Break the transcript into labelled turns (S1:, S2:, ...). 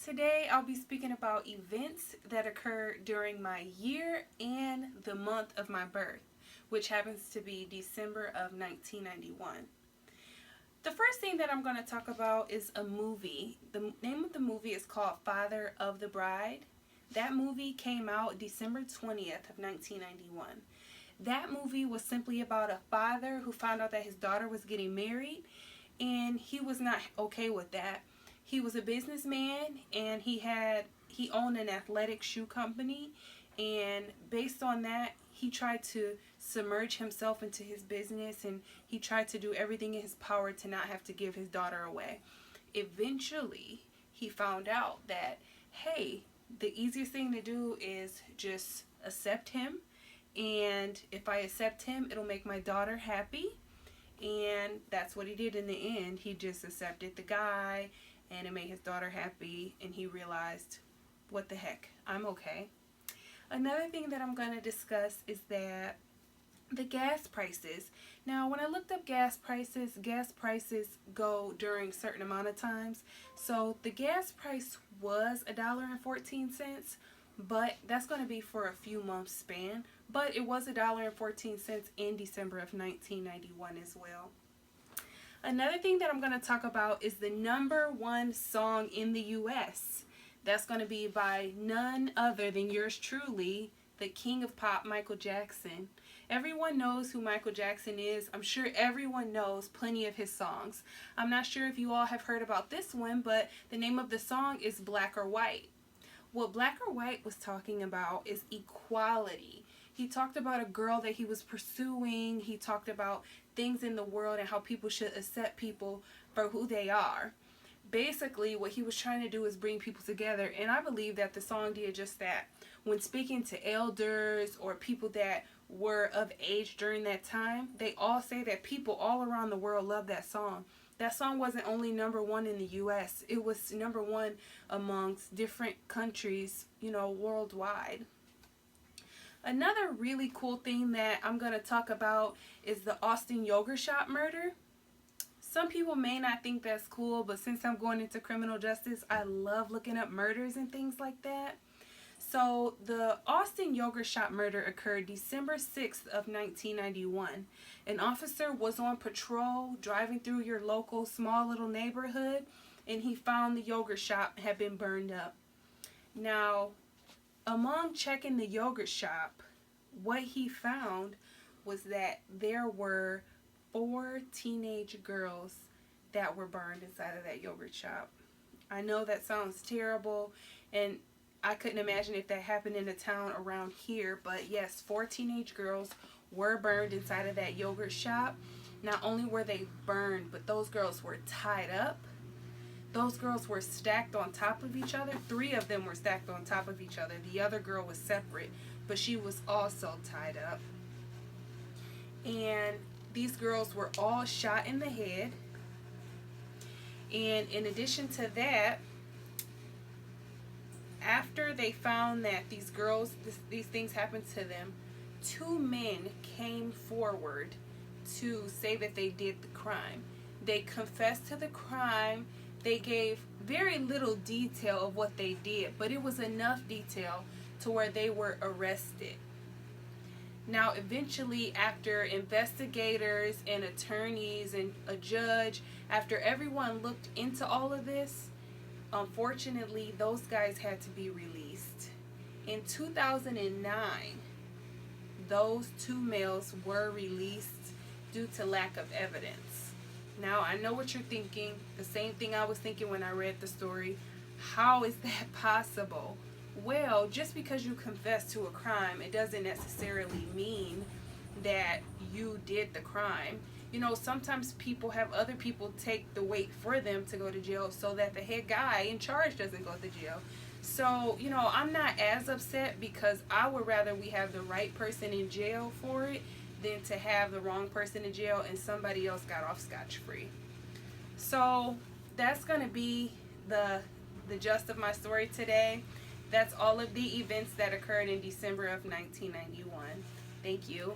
S1: Today I'll be speaking about events that occurred during my year and the month of my birth, which happens to be December of 1991. The first thing that I'm going to talk about is a movie. The name of the movie is called Father of the Bride. That movie came out December 20th of 1991. That movie was simply about a father who found out that his daughter was getting married, and he was not okay with that. He was a businessman, and he owned an athletic shoe company, and based on that, he tried to submerge himself into his business, and he tried to do everything in his power to not have to give his daughter away. Eventually, he found out that, hey, the easiest thing to do is just accept him, and if I accept him, it'll make my daughter happy. And that's what he did in the end. He just accepted the guy, and it made his daughter happy, and he realized, what the heck, I'm okay. Another thing that I'm going to discuss is that the gas prices. Now, when I looked up gas prices go during certain amount of times. So the gas price was $1.14, but that's going to be for a few months span. But it was $1.14 in December of 1991 as well. Another thing that I'm going to talk about is the #1 song in the U.S. That's going to be by none other than yours truly, the king of pop, Michael Jackson. Everyone knows who Michael Jackson is. I'm sure everyone knows plenty of his songs. I'm not sure if you all have heard about this one, but the name of the song is Black or White. What Black or White was talking about is equality. He talked about a girl that he was pursuing. He talked about things in the world and how people should accept people for who they are. Basically, what he was trying to do is bring people together, and I believe that the song did just that. When speaking to elders or people that were of age during that time, they all say that people all around the world love that song. That song wasn't only #1 in the U.S. It was #1 amongst different countries, worldwide. Another really cool thing that I'm going to talk about is the Austin Yogurt Shop murder. Some people may not think that's cool, but since I'm going into criminal justice, I love looking up murders and things like that. So the Austin Yogurt Shop murder occurred December 6th of 1991. An officer was on patrol driving through your local small little neighborhood, and he found the yogurt shop had been burned up. Now, among checking the yogurt shop, what he found was that there were 4 teenage girls that were burned inside of that yogurt shop. I know that sounds terrible, and I couldn't imagine if that happened in a town around here, but yes, 4 teenage girls were burned inside of that yogurt shop. Not only were they burned, but those girls were tied up. Those girls were stacked on top of each other. 3 of them were stacked on top of each other. The other girl was separate, but she was also tied up. And these girls were all shot in the head. And in addition to that, after they found that these girls, these things happened to them, 2 men came forward to say that they did the crime. They confessed to the crime. They gave very little detail of what they did, but it was enough detail to where they were arrested. Now, eventually, after investigators and attorneys and a judge, after everyone looked into all of this, unfortunately, those guys had to be released. In 2009, those 2 males were released due to lack of evidence. Now, I know what you're thinking, the same thing I was thinking when I read the story. How is that possible? Well, just because you confess to a crime, it doesn't necessarily mean that you did the crime. Sometimes people have other people take the weight for them to go to jail so that the head guy in charge doesn't go to jail. So, I'm not as upset because I would rather we have the right person in jail for it than to have the wrong person in jail and somebody else got off scotch-free. So, that's going to be the gist of my story today. That's all of the events that occurred in December of 1991. Thank you.